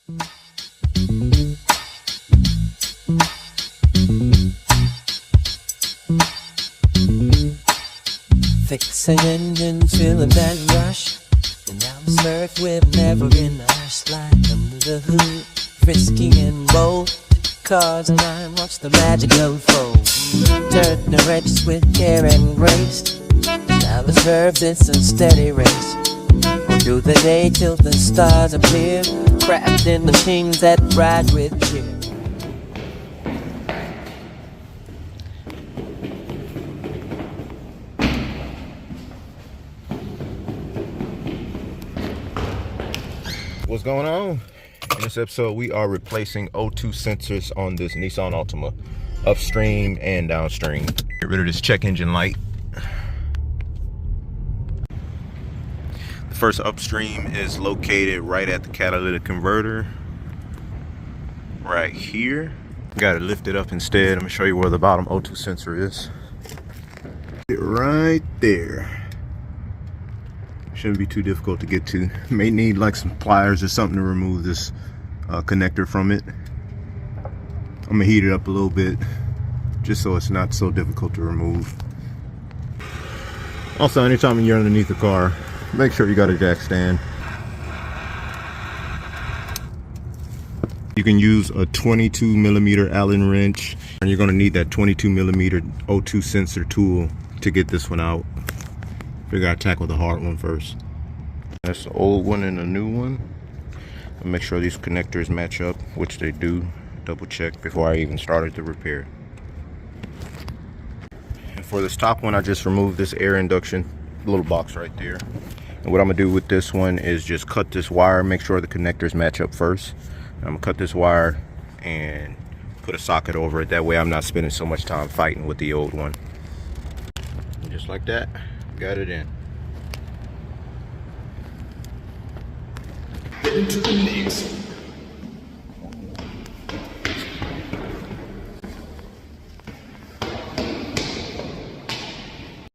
Fixing engines, feeling that rush. And now I'm smurfed with never in a hush. Slide under the hood, frisky and bold. Cars and I watch the magic unfold. Turn the wrench with care and grace. Now the verbs, it's a steady race. On through the day till the stars appear. Crafting machines that ride with cheer. What's going on? In this episode, we are replacing O2 sensors on this Nissan Altima, upstream and downstream. Get rid of this check engine light. The first upstream is located right at the catalytic converter, right here. Got to lift it up instead. I'm gonna show you where the bottom O2 sensor is. Right there. Shouldn't be too difficult to get to. May need like some pliers or something to remove this connector from it. I'm gonna heat it up a little bit just so it's not so difficult to remove. Also, anytime you're underneath the car, make sure you got a jack stand. You can use a 22mm Allen wrench, and you're gonna need that 22mm O2 sensor tool to get this one out. We gotta tackle the hard one first. That's the old one and the new one. And make sure these connectors match up, which they do. Double check before I even started the repair. And for this top one, I just removed this air induction little box right there. And what I'm gonna do with this one is just cut this wire, make sure the connectors match up first. And I'm gonna cut this wire and put a socket over it. That way I'm not spending so much time fighting with the old one. And just like that. Got it in. Into the mix.